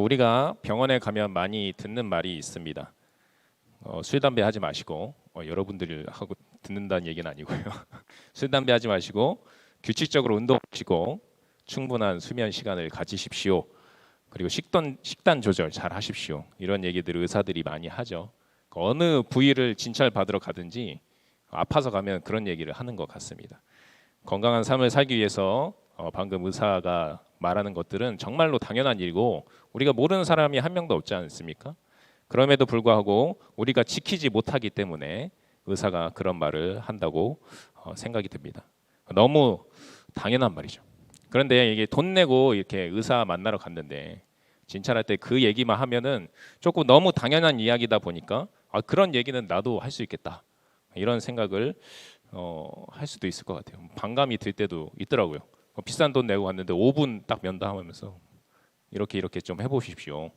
우리가 병원에 가면 많이 듣는 말이 있습니다. 술, 담배 하지 마시고, 여러분들이 하고 듣는다는 얘기는 아니고요. 술, 담배 하지 마시고 규칙적으로 운동하시고 충분한 수면 시간을 가지십시오. 그리고 식단 조절 잘 하십시오. 이런 얘기들을 의사들이 많이 하죠. 어느 부위를 진찰 받으러 가든지 아파서 가면 그런 얘기를 하는 것 같습니다. 건강한 삶을 살기 위해서 방금 의사가 말하는 것들은 정말로 당연한 일이고 우리가 모르는 사람이 한 명도 없지 않습니까? 그럼에도 불구하고 우리가 지키지 못하기 때문에 의사가 그런 말을 한다고 생각이 듭니다. 너무 당연한 말이죠. 그런데 이게 돈 내고 이렇게 의사 만나러 갔는데 진찰할 때 그 얘기만 하면은 조금 너무 당연한 이야기다 보니까 그런 얘기는 나도 할 수 있겠다 이런 생각을 할 수도 있을 것 같아요. 반감이 들 때도 있더라고요. 비싼 돈 내고 갔는데 5분 딱 면담하면서 이렇게 좀 해보십시오.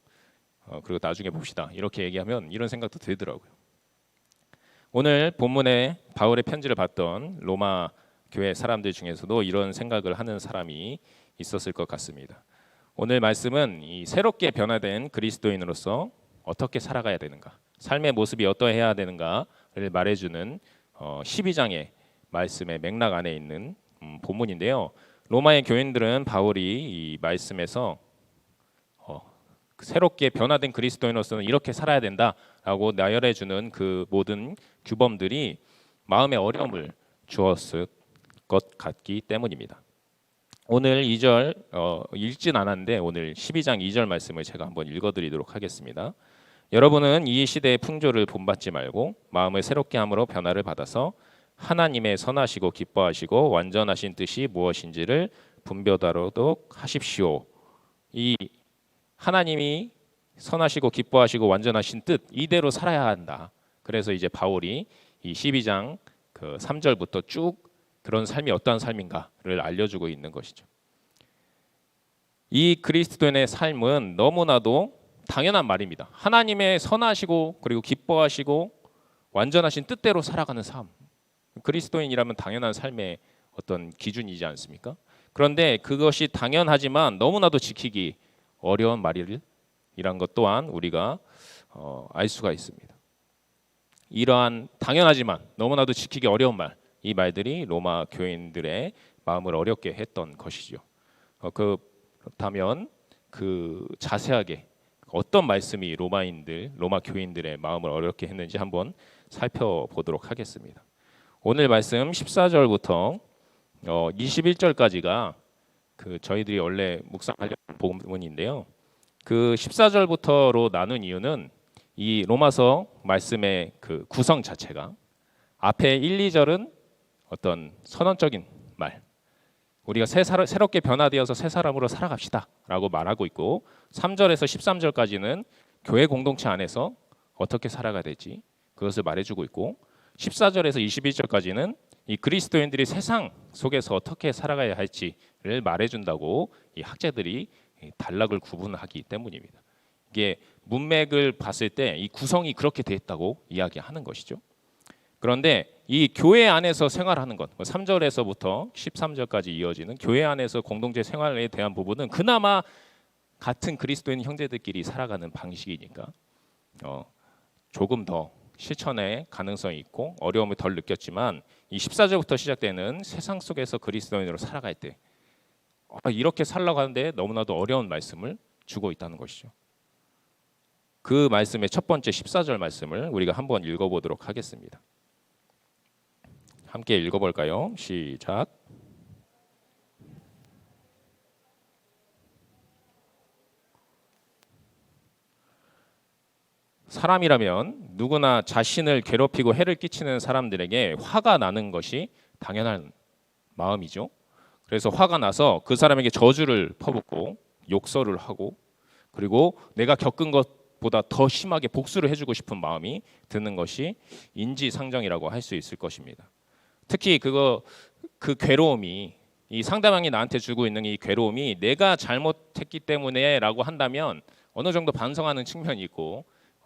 그리고 나중에 봅시다. 이렇게 얘기하면 이런 생각도 들더라고요. 오늘 본문에 바울의 편지를 받던 로마 교회 사람들 중에서도 이런 생각을 하는 사람이 있었을 것 같습니다. 오늘 말씀은 이 새롭게 변화된 그리스도인으로서 어떻게 살아가야 되는가, 삶의 모습이 어떠해야 되는가를 말해주는 12장의 말씀의 맥락 안에 있는 본문인데요. 로마의 교인들은 바울이 이 말씀에서 새롭게 변화된 그리스도인으로서는 이렇게 살아야 된다라고 나열해주는 그 모든 규범들이 마음의 어려움을 주었을 것 같기 때문입니다. 오늘 2절 읽진 않았는데 오늘 12장 2절 말씀을 제가 한번 읽어드리도록 하겠습니다. 여러분은 이 시대의 풍조를 본받지 말고 마음을 새롭게 함으로 변화를 받아서 하나님의 선하시고 기뻐하시고 완전하신 뜻이 무엇인지를 분별하도록 하십시오. 이 하나님이 선하시고 기뻐하시고 완전하신 뜻 이대로 살아야 한다. 그래서 이제 바울이 이 12장 그 3절부터 쭉 그런 삶이 어떠한 삶인가를 알려주고 있는 것이죠. 이 그리스도인의 삶은 너무나도 당연한 말입니다. 하나님의 선하시고 그리고 기뻐하시고 완전하신 뜻대로 살아가는 삶. 그리스도인이라면 당연한 삶의 어떤 기준이지 않습니까? 그런데 그것이 당연하지만 너무나도 지키기 어려운 말이란 것 또한 우리가 알 수가 있습니다. 이러한 당연하지만 너무나도 지키기 어려운 말, 이 말들이 로마 교인들의 마음을 어렵게 했던 것이죠. 그렇다면 그 자세하게 어떤 말씀이 로마 교인들의 마음을 어렵게 했는지 한번 살펴보도록 하겠습니다. 오늘 말씀 14절부터 21절까지가 그 저희들이 원래 묵상하려는 본문인데요. 그 14절부터로 나눈 이유는 이 로마서 말씀의 그 구성 자체가 앞에 1, 2절은 어떤 선언적인 말, 우리가 새롭게 변화되어서 새 사람으로 살아갑시다 라고 말하고 있고 3절에서 13절까지는 교회 공동체 안에서 어떻게 살아가야 될지 그것을 말해주고 있고 14절에서 21절까지는 이 그리스도인들이 세상 속에서 어떻게 살아가야 할지를 말해준다고 이 학자들이 단락을 구분하기 때문입니다. 이게 문맥을 봤을 때 이 구성이 그렇게 돼 있다고 이야기하는 것이죠. 그런데 이 교회 안에서 생활하는 것, 3절에서부터 13절까지 이어지는 교회 안에서 공동체 생활에 대한 부분은 그나마 같은 그리스도인 형제들끼리 살아가는 방식이니까 조금 더 실천의 가능성이 있고 어려움을 덜 느꼈지만 이 14절부터 시작되는 세상 속에서 그리스도인으로 살아갈 때 이렇게 살라고 하는데 너무나도 어려운 말씀을 주고 있다는 것이죠. 그 말씀의 첫 번째 14절 말씀을 우리가 한번 읽어보도록 하겠습니다. 함께 읽어볼까요? 시작. 사람이라면 누구나 자신을 괴롭히고 해를 끼치는 사람들에게 화가 나는 것이 당연한 마음이죠. 그래서 화가 나서 그 사람에게 저주를 퍼붓고 욕설을 하고 그리고 내가 겪은 것보다 더 심하게 복수를 해주고 싶은 마음이 드는 것이 인지상정이라고 할 수 있을 것입니다. 특히 그 괴로움이 이 상대방이 나한테 주고 있는 이 괴로움이 내가 잘못했기 때문에라고 한다면 어느 정도 반성하는 측면이 있고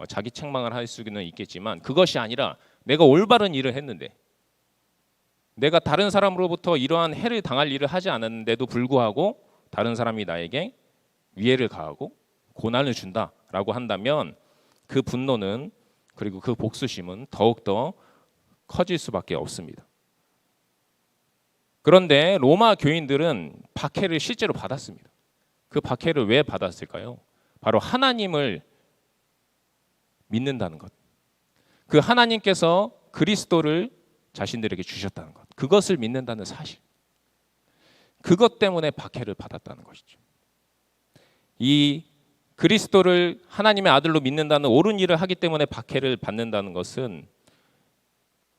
자기 책망을 할 수는 있겠지만 그것이 아니라 내가 올바른 일을 했는데 내가 다른 사람으로부터 이러한 해를 당할 일을 하지 않았는데도 불구하고 다른 사람이 나에게 위해를 가하고 고난을 준다라고 한다면 그 분노는 그리고 그 복수심은 더욱더 커질 수밖에 없습니다. 그런데 로마 교인들은 박해를 실제로 받았습니다. 그 박해를 왜 받았을까요? 바로 하나님을 믿는다는 것. 그 하나님께서 그리스도를 자신들에게 주셨다는 것. 그것을 믿는다는 사실. 그것 때문에 박해를 받았다는 것이죠. 이 그리스도를 하나님의 아들로 믿는다는 옳은 일을 하기 때문에 박해를 받는다는 것은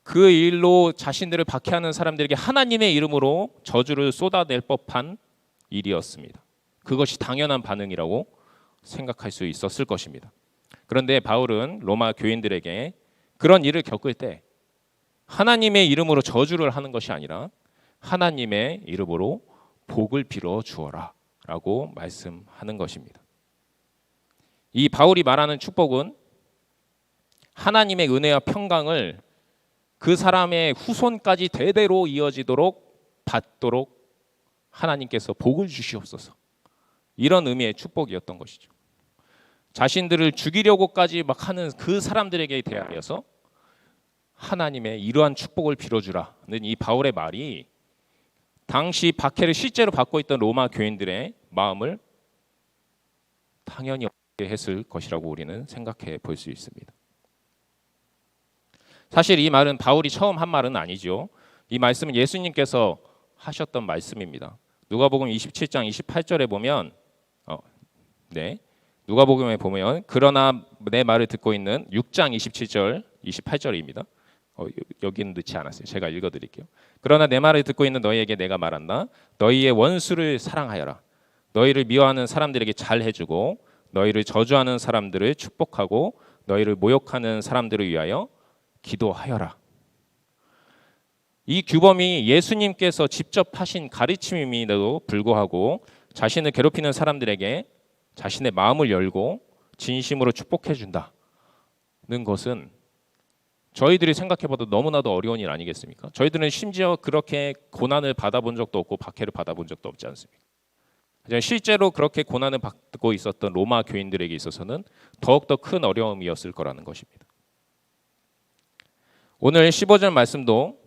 그 일로 자신들을 박해하는 사람들에게 하나님의 이름으로 저주를 쏟아낼 법한 일이었습니다. 그것이 당연한 반응이라고 생각할 수 있었을 것입니다. 그런데 바울은 로마 교인들에게 그런 일을 겪을 때 하나님의 이름으로 저주를 하는 것이 아니라 하나님의 이름으로 복을 빌어 주어라 라고 말씀하는 것입니다. 이 바울이 말하는 축복은 하나님의 은혜와 평강을 그 사람의 후손까지 대대로 이어지도록 받도록 하나님께서 복을 주시옵소서. 이런 의미의 축복이었던 것이죠. 자신들을 죽이려고까지 막 하는 그 사람들에게 대하여서 하나님의 이러한 축복을 빌어주라는 이 바울의 말이 당시 박해를 실제로 받고 있던 로마 교인들의 마음을 당연히 얻게 했을 것이라고 우리는 생각해 볼 수 있습니다. 사실 이 말은 바울이 처음 한 말은 아니죠. 이 말씀은 예수님께서 하셨던 말씀입니다. 누가복음 27장 28절에 보면 누가복음에 보면 그러나 내 말을 듣고 있는 6장 27절 28절입니다. 여기는 넣지 않았어요. 제가 읽어드릴게요. 그러나 내 말을 듣고 있는 너희에게 내가 말한다. 너희의 원수를 사랑하여라. 너희를 미워하는 사람들에게 잘 해주고 너희를 저주하는 사람들을 축복하고 너희를 모욕하는 사람들을 위하여 기도하여라. 이 규범이 예수님께서 직접 하신 가르침임에도 불구하고 자신을 괴롭히는 사람들에게 자신의 마음을 열고 진심으로 축복해 준다는 것은 저희들이 생각해봐도 너무나도 어려운 일 아니겠습니까? 저희들은 심지어 그렇게 고난을 받아본 적도 없고 박해를 받아본 적도 없지 않습니까? 실제로 그렇게 고난을 받고 있었던 로마 교인들에게 있어서는 더욱더 큰 어려움이었을 거라는 것입니다. 오늘 15절 말씀도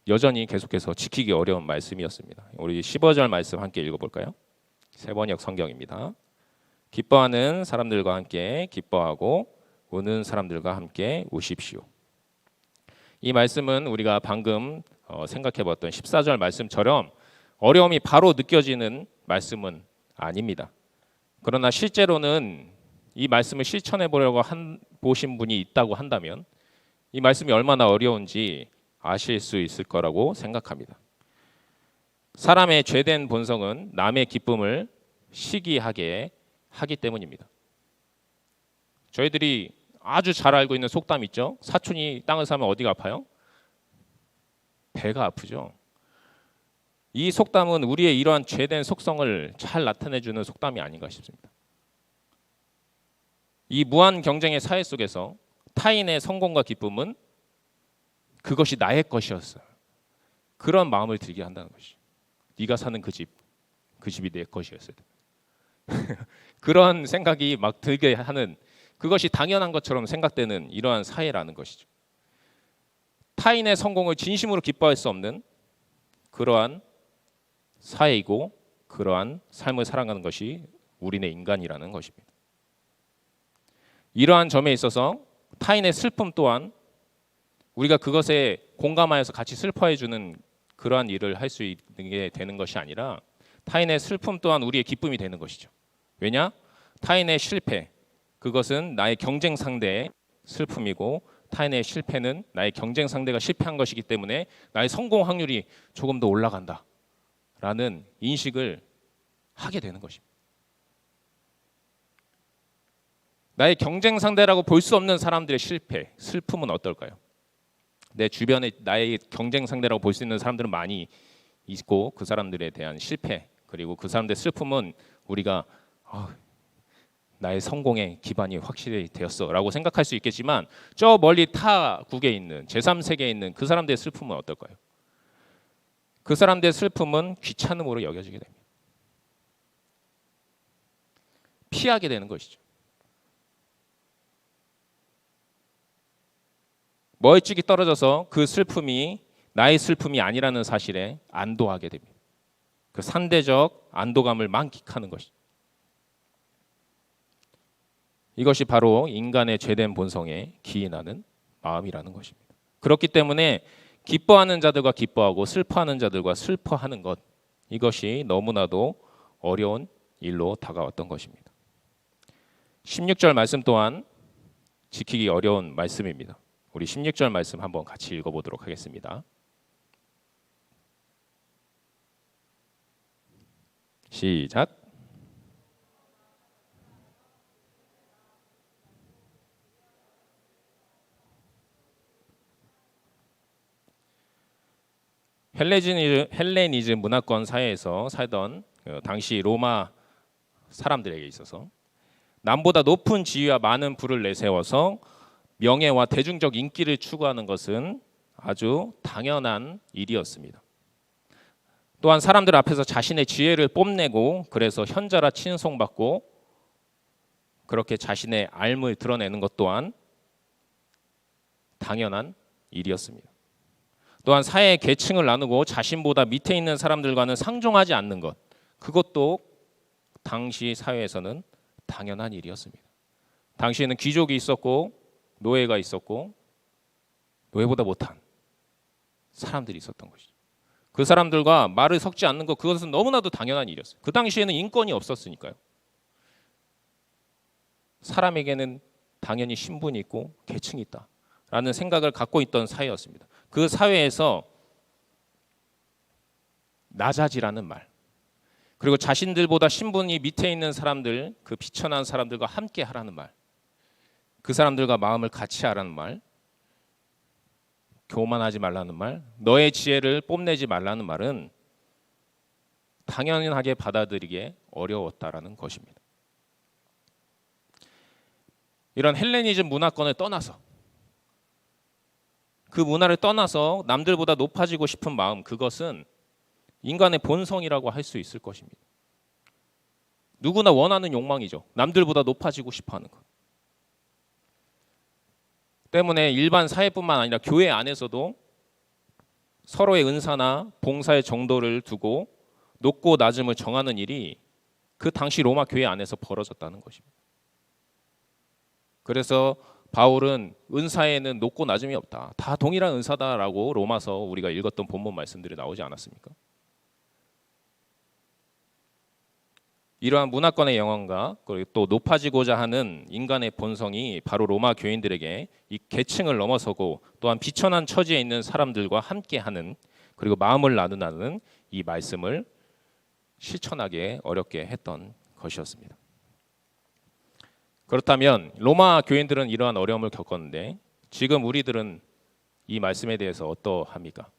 여전히 계속해서 지키기 어려운 말씀이었습니다. 우리 15절 말씀 함께 읽어볼까요? 세번역 성경입니다. 기뻐하는 사람들과 함께 기뻐하고 우는 사람들과 함께 우십시오. 이 말씀은 우리가 방금 생각해봤던 14절 말씀처럼 어려움이 바로 느껴지는 말씀은 아닙니다. 그러나 실제로는 이 말씀을 실천해 보려고 보신 분이 있다고 한다면 이 말씀이 얼마나 어려운지 아실 수 있을 거라고 생각합니다. 사람의 죄된 본성은 남의 기쁨을 시기하게 하기 때문입니다. 저희들이 아주 잘 알고 있는 속담 있죠. 사촌이 땅을 사면 어디가 아파요? 배가 아프죠. 이 속담은 우리의 이러한 죄된 속성을 잘 나타내주는 속담이 아닌가 싶습니다. 이 무한 경쟁의 사회 속에서 타인의 성공과 기쁨은 그것이 나의 것이었어요. 그런 마음을 들게 한다는 것이죠. 네가 사는 그 집이 내 것이었어요. 그런 생각이 막 들게 하는, 그것이 당연한 것처럼 생각되는 이러한 사회라는 것이죠. 타인의 성공을 진심으로 기뻐할 수 없는 그러한 사회이고 그러한 삶을 살아가는 것이 우리네 인간이라는 것입니다. 이러한 점에 있어서 타인의 슬픔 또한 우리가 그것에 공감하여서 같이 슬퍼해 주는 그러한 일을 할 수 있는 게 되는 것이 아니라 타인의 슬픔 또한 우리의 기쁨이 되는 것이죠. 왜냐? 타인의 실패, 그것은 나의 경쟁 상대의 슬픔이고 타인의 실패는 나의 경쟁 상대가 실패한 것이기 때문에 나의 성공 확률이 조금 더 올라간다라는 인식을 하게 되는 것입니다. 나의 경쟁 상대라고 볼 수 없는 사람들의 실패, 슬픔은 어떨까요? 내 주변에 나의 경쟁 상대라고 볼 수 있는 사람들은 많이 있고 그 사람들에 대한 실패 그리고 그 사람들의 슬픔은 우리가 나의 성공의 기반이 확실히 되었어라고 생각할 수 있겠지만 저 멀리 타국에 있는 제3세계에 있는 그 사람들의 슬픔은 어떨까요? 그 사람들의 슬픔은 귀찮음으로 여겨지게 됩니다. 피하게 되는 것이죠. 멀찍이 떨어져서 그 슬픔이 나의 슬픔이 아니라는 사실에 안도하게 됩니다. 그 상대적 안도감을 만끽하는 것이죠. 이것이 바로 인간의 죄된 본성에 기인하는 마음이라는 것입니다. 그렇기 때문에 기뻐하는 자들과 기뻐하고 슬퍼하는 자들과 슬퍼하는 것, 이것이 너무나도 어려운 일로 다가왔던 것입니다. 16절 말씀 또한 지키기 어려운 말씀입니다. 우리 16절 말씀 한번 같이 읽어보도록 하겠습니다. 시작. 헬레니즘 문화권 사회에서 살던 당시 로마 사람들에게 있어서 남보다 높은 지위와 많은 부를 내세워서 명예와 대중적 인기를 추구하는 것은 아주 당연한 일이었습니다. 또한 사람들 앞에서 자신의 지혜를 뽐내고 그래서 현자라 칭송받고 그렇게 자신의 앓을 드러내는 것 또한 당연한 일이었습니다. 또한 사회의 계층을 나누고 자신보다 밑에 있는 사람들과는 상종하지 않는 것, 그것도 당시 사회에서는 당연한 일이었습니다. 당시에는 귀족이 있었고 노예가 있었고 노예보다 못한 사람들이 있었던 것이죠. 그 사람들과 말을 섞지 않는 것, 그것은 너무나도 당연한 일이었어요. 그 당시에는 인권이 없었으니까요. 사람에게는 당연히 신분이 있고 계층이 있다라는 생각을 갖고 있던 사회였습니다. 그 사회에서 나자지라는 말, 그리고 자신들보다 신분이 밑에 있는 사람들, 그 비천한 사람들과 함께 하라는 말, 그 사람들과 마음을 같이 하라는 말, 교만하지 말라는 말, 너의 지혜를 뽐내지 말라는 말은 당연하게 받아들이기 어려웠다라는 것입니다. 이런 헬레니즘 문화권을 떠나서, 그 문화를 떠나서 남들보다 높아지고 싶은 마음, 그것은 인간의 본성이라고 할 수 있을 것입니다. 누구나 원하는 욕망이죠. 남들보다 높아지고 싶어하는 것. 때문에 일반 사회뿐만 아니라 교회 안에서도 서로의 은사나 봉사의 정도를 두고 높고 낮음을 정하는 일이 그 당시 로마 교회 안에서 벌어졌다는 것입니다. 그래서 바울은 은사에는 높고 낮음이 없다, 다 동일한 은사다라고 로마서 우리가 읽었던 본문 말씀들이 나오지 않았습니까? 이러한 문화권의 영향과 그리고 또 높아지고자 하는 인간의 본성이 바로 로마 교인들에게 이 계층을 넘어서고 또한 비천한 처지에 있는 사람들과 함께하는, 그리고 마음을 나누는 이 말씀을 실천하기 어렵게 했던 것이었습니다. 그렇다면 로마 교인들은 이러한 어려움을 겪었는데 지금 우리들은 이 말씀에 대해서 어떠합니까?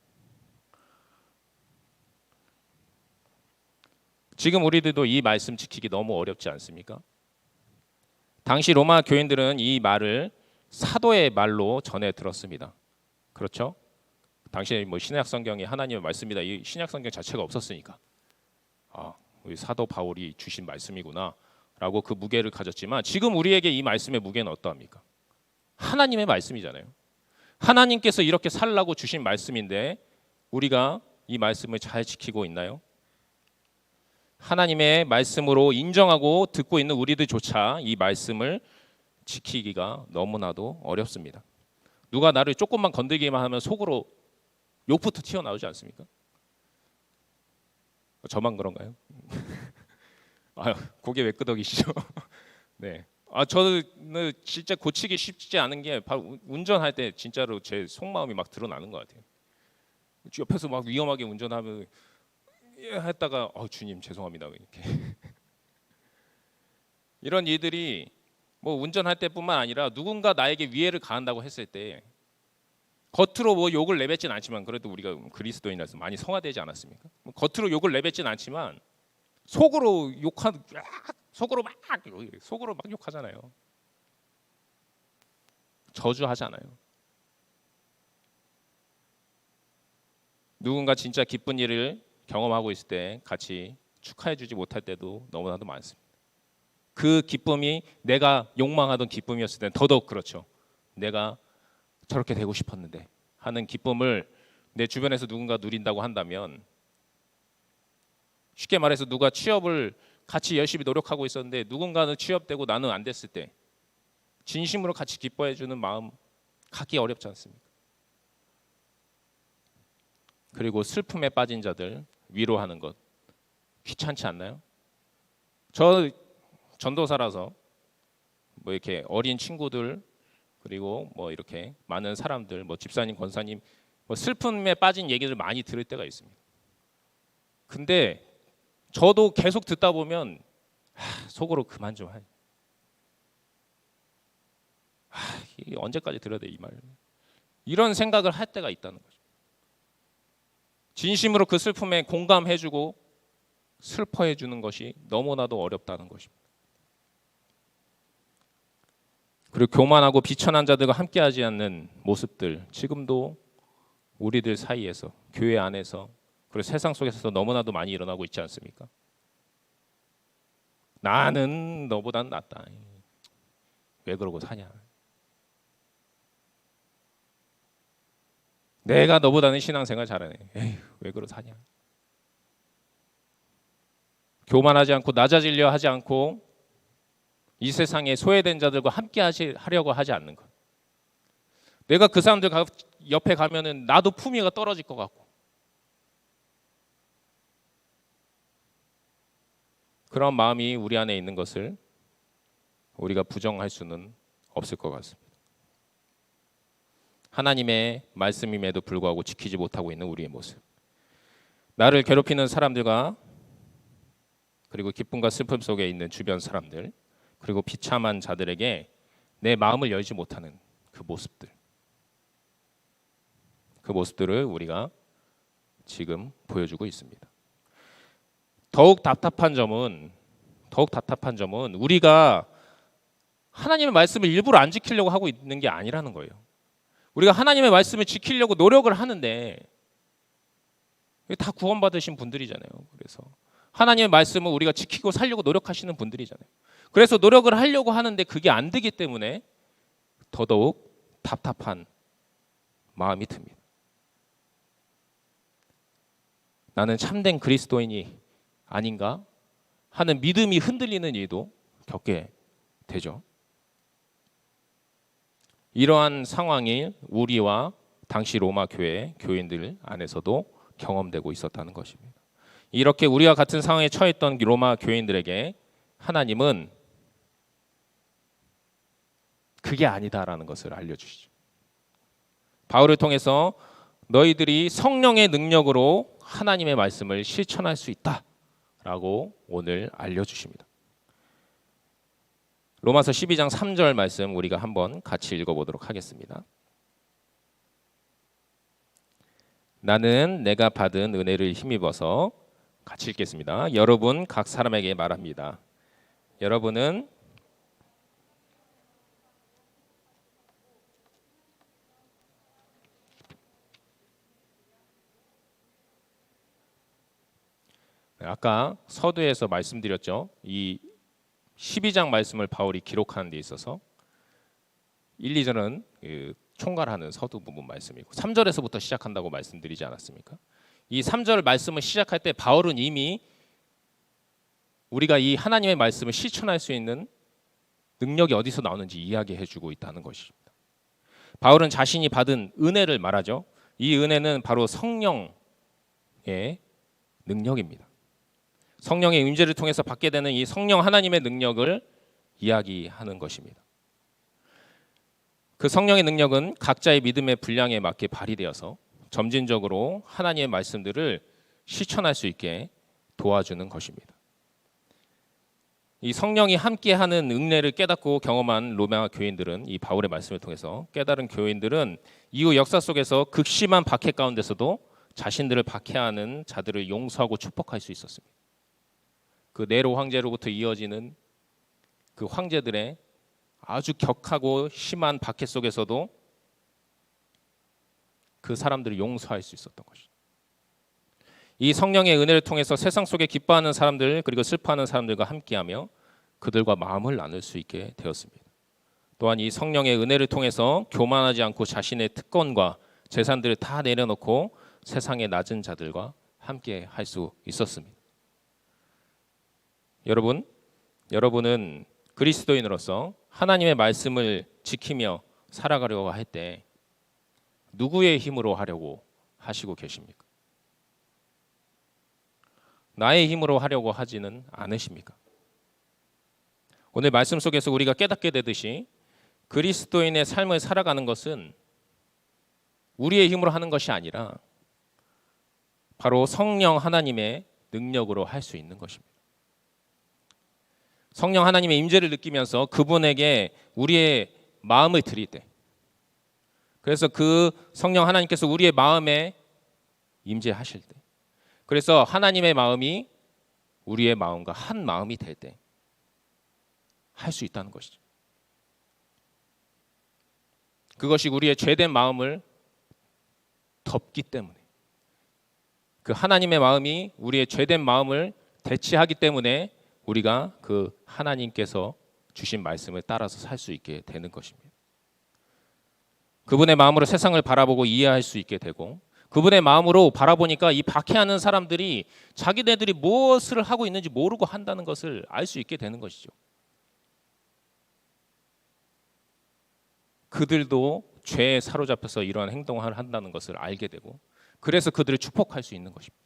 지금 우리들도 이 말씀 지키기 너무 어렵지 않습니까? 당시 로마 교인들은 이 말을 사도의 말로 전해 들었습니다. 그렇죠? 당시에 신약 성경이 하나님의 말씀이다, 이 신약 성경 자체가 없었으니까 우리 사도 바울이 주신 말씀이구나라고 그 무게를 가졌지만 지금 우리에게 이 말씀의 무게는 어떠합니까? 하나님의 말씀이잖아요. 하나님께서 이렇게 살라고 주신 말씀인데 우리가 이 말씀을 잘 지키고 있나요? 하나님의 말씀으로 인정하고 듣고 있는 우리들조차 이 말씀을 지키기가 너무나도 어렵습니다. 누가 나를 조금만 건들기만 하면 속으로 욕부터 튀어나오지 않습니까? 저만 그런가요? 고개 왜 끄덕이시죠? 네. 저는 진짜 고치기 쉽지 않은 게 바로 운전할 때 진짜로 제 속마음이 막 드러나는 것 같아요. 옆에서 막 위험하게 운전하면 했다가 주님 죄송합니다 이렇게 이런 일들이 운전할 때뿐만 아니라 누군가 나에게 위해를 가한다고 했을 때 겉으로 욕을 내뱉진 않지만, 그래도 우리가 그리스도인이라서 많이 성화되지 않았습니까? 겉으로 욕을 내뱉진 않지만 속으로 속으로 막 욕하잖아요. 저주하잖아요. 누군가 진짜 기쁜 일을 경험하고 있을 때 같이 축하해주지 못할 때도 너무나도 많습니다. 그 기쁨이 내가 욕망하던 기쁨이었을 때는 더더욱 그렇죠. 내가 저렇게 되고 싶었는데 하는 기쁨을 내 주변에서 누군가 누린다고 한다면, 쉽게 말해서 누가 취업을 같이 열심히 노력하고 있었는데 누군가는 취업되고 나는 안 됐을 때 진심으로 같이 기뻐해 주는 마음 갖기 어렵지 않습니까? 그리고 슬픔에 빠진 자들 위로하는 것 귀찮지 않나요? 저 전도사라서 뭐 이렇게 어린 친구들, 그리고 뭐 이렇게 많은 사람들, 뭐 집사님, 권사님, 뭐 슬픔에 빠진 얘기를 많이 들을 때가 있습니다. 근데 저도 계속 듣다 보면 속으로 그만 좀 하. 이게 언제까지 들어야 돼 이 말? 이런 생각을 할 때가 있다는 거죠. 진심으로 그 슬픔에 공감해주고 슬퍼해주는 것이 너무나도 어렵다는 것입니다. 그리고 교만하고 비천한 자들과 함께하지 않는 모습들, 지금도 우리들 사이에서, 교회 안에서, 그리고 세상 속에서 너무나도 많이 일어나고 있지 않습니까? 나는 너보다는 낫다. 왜 그러고 사냐? 내가 너보다는 신앙생활 잘하네. 에휴, 왜 그러고 사냐? 교만하지 않고 낮아지려 하지 않고 이 세상에 소외된 자들과 함께 하려고 하지 않는 것. 내가 그 사람들 옆에 가면은 나도 품위가 떨어질 것 같고, 그런 마음이 우리 안에 있는 것을 우리가 부정할 수는 없을 것 같습니다. 하나님의 말씀임에도 불구하고 지키지 못하고 있는 우리의 모습. 나를 괴롭히는 사람들과, 그리고 기쁨과 슬픔 속에 있는 주변 사람들, 그리고 비참한 자들에게 내 마음을 열지 못하는 그 모습들. 그 모습들을 우리가 지금 보여주고 있습니다. 더욱 답답한 점은 우리가 하나님의 말씀을 일부러 안 지키려고 하고 있는 게 아니라는 거예요. 우리가 하나님의 말씀을 지키려고 노력을 하는데, 다 구원받으신 분들이잖아요. 그래서 하나님의 말씀을 우리가 지키고 살려고 노력하시는 분들이잖아요. 그래서 노력을 하려고 하는데 그게 안 되기 때문에 더더욱 답답한 마음이 듭니다. 나는 참된 그리스도인이 아닌가 하는 믿음이 흔들리는 일도 겪게 되죠. 이러한 상황이 우리와 당시 로마 교회 교인들 안에서도 경험되고 있었다는 것입니다. 이렇게 우리와 같은 상황에 처했던 로마 교인들에게 하나님은 그게 아니다라는 것을 알려주시죠. 바울을 통해서 너희들이 성령의 능력으로 하나님의 말씀을 실천할 수 있다라고 오늘 알려주십니다. 로마서 12장 3절 말씀 우리가 한번 같이 읽어보도록 하겠습니다. 나는 내가 받은 은혜를 힘입어서, 같이 읽겠습니다. 여러분 각 사람에게 말합니다. 여러분은 아까 서두에서 말씀드렸죠. 이 12장 말씀을 바울이 기록하는 데 있어서 1, 2절은 총괄하는 서두 부분 말씀이고 3절에서부터 시작한다고 말씀드리지 않았습니까? 이 3절 말씀을 시작할 때 바울은 이미 우리가 이 하나님의 말씀을 실천할 수 있는 능력이 어디서 나오는지 이야기해 주고 있다는 것입니다. 바울은 자신이 받은 은혜를 말하죠. 이 은혜는 바로 성령의 능력입니다. 성령의 임재를 통해서 받게 되는 이 성령 하나님의 능력을 이야기하는 것입니다. 그 성령의 능력은 각자의 믿음의 분량에 맞게 발휘되어서 점진적으로 하나님의 말씀들을 실천할 수 있게 도와주는 것입니다. 이 성령이 함께하는 은혜를 깨닫고 경험한 로마 교인들은, 이 바울의 말씀을 통해서 깨달은 교인들은 이후 역사 속에서 극심한 박해 가운데서도 자신들을 박해하는 자들을 용서하고 축복할 수 있었습니다. 그 네로 황제로부터 이어지는 그 황제들의 아주 격하고 심한 박해 속에서도 그 사람들을 용서할 수 있었던 것이죠. 이 성령의 은혜를 통해서 세상 속에 기뻐하는 사람들 그리고 슬퍼하는 사람들과 함께하며 그들과 마음을 나눌 수 있게 되었습니다. 또한 이 성령의 은혜를 통해서 교만하지 않고 자신의 특권과 재산들을 다 내려놓고 세상의 낮은 자들과 함께 할 수 있었습니다. 여러분은 그리스도인으로서 하나님의 말씀을 지키며 살아가려고 할 때 누구의 힘으로 하려고 하시고 계십니까? 나의 힘으로 하려고 하지는 않으십니까? 오늘 말씀 속에서 우리가 깨닫게 되듯이 그리스도인의 삶을 살아가는 것은 우리의 힘으로 하는 것이 아니라 바로 성령 하나님의 능력으로 할 수 있는 것입니다. 성령 하나님의 임재를 느끼면서 그분에게 우리의 마음을 드릴 때, 그래서 그 성령 하나님께서 우리의 마음에 임재하실 때, 그래서 하나님의 마음이 우리의 마음과 한 마음이 될 때 할 수 있다는 것이죠. 그것이 우리의 죄된 마음을 덮기 때문에, 그 하나님의 마음이 우리의 죄된 마음을 대체하기 때문에 우리가 그 하나님께서 주신 말씀을 따라서 살 수 있게 되는 것입니다. 그분의 마음으로 세상을 바라보고 이해할 수 있게 되고, 그분의 마음으로 바라보니까 이 박해하는 사람들이 자기네들이 무엇을 하고 있는지 모르고 한다는 것을 알 수 있게 되는 것이죠. 그들도 죄에 사로잡혀서 이러한 행동을 한다는 것을 알게 되고, 그래서 그들을 축복할 수 있는 것입니다.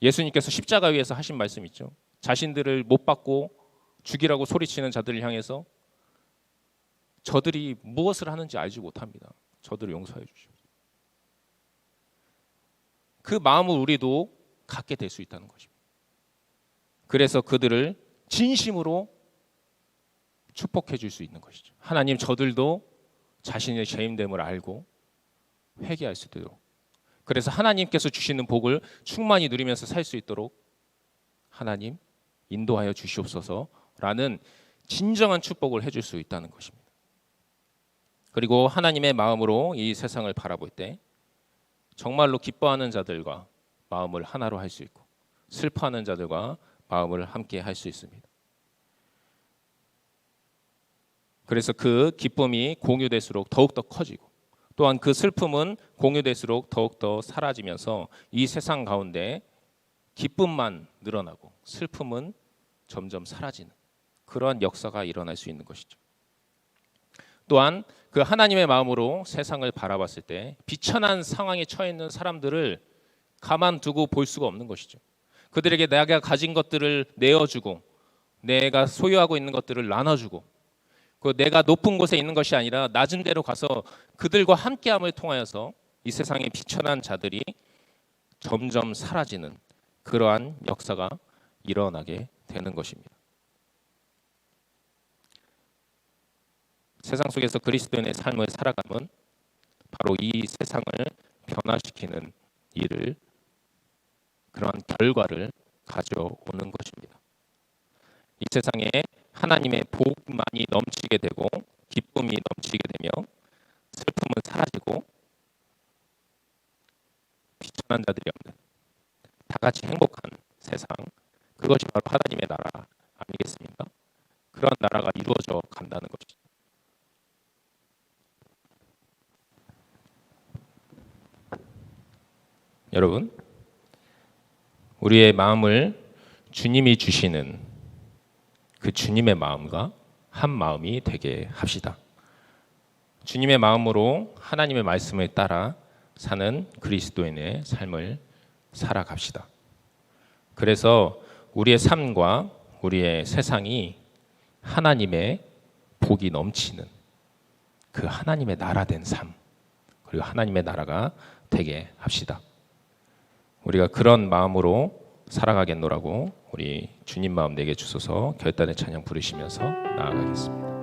예수님께서 십자가 위에서 하신 말씀 있죠. 자신들을 못 받고 죽이라고 소리치는 자들을 향해서 저들이 무엇을 하는지 알지 못합니다. 저들을 용서해 주시오. 그 마음을 우리도 갖게 될 수 있다는 것입니다. 그래서 그들을 진심으로 축복해 줄 수 있는 것이죠. 하나님, 저들도 자신의 죄인됨을 알고 회개할 수 있도록, 그래서 하나님께서 주시는 복을 충만히 누리면서 살 수 있도록 하나님 인도하여 주시옵소서라는 진정한 축복을 해줄 수 있다는 것입니다. 그리고 하나님의 마음으로 이 세상을 바라볼 때 정말로 기뻐하는 자들과 마음을 하나로 할 수 있고, 슬퍼하는 자들과 마음을 함께 할 수 있습니다. 그래서 그 기쁨이 공유될수록 더욱더 커지고, 또한 그 슬픔은 공유될수록 더욱더 사라지면서 이 세상 가운데 기쁨만 늘어나고 슬픔은 점점 사라지는 그러한 역사가 일어날 수 있는 것이죠. 또한 그 하나님의 마음으로 세상을 바라봤을 때 비천한 상황에 처해 있는 사람들을 가만두고 볼 수가 없는 것이죠. 그들에게 내가 가진 것들을 내어주고, 내가 소유하고 있는 것들을 나눠주고, 그 내가 높은 곳에 있는 것이 아니라 낮은 데로 가서 그들과 함께함을 통하여서 이 세상의 비천한 자들이 점점 사라지는 그러한 역사가 일어나게 되는 것입니다. 세상 속에서 그리스도인의 삶을 살아가면 바로 이 세상을 변화시키는 일을, 그러한 결과를 가져오는 것입니다. 이 세상에 하나님의 복만이 넘치게 되고 기쁨이 넘치게 되며 슬픔은 사라지고 비천한 자들이 없는 다 같이 행복한 세상, 그것이 바로 하나님의 나라 아니겠습니까? 그런 나라가 이루어져 간다는 것이죠. 여러분, 우리의 마음을 주님이 주시는 그 주님의 마음과 한 마음이 되게 합시다. 주님의 마음으로 하나님의 말씀을 따라 사는 그리스도인의 삶을 살아갑시다. 그래서 우리의 삶과 우리의 세상이 하나님의 복이 넘치는 그 하나님의 나라 된 삶, 그리고 하나님의 나라가 되게 합시다. 우리가 그런 마음으로 살아가겠노라고 우리 주님 마음 내게 주소서 결단의 찬양 부르시면서 나아가겠습니다.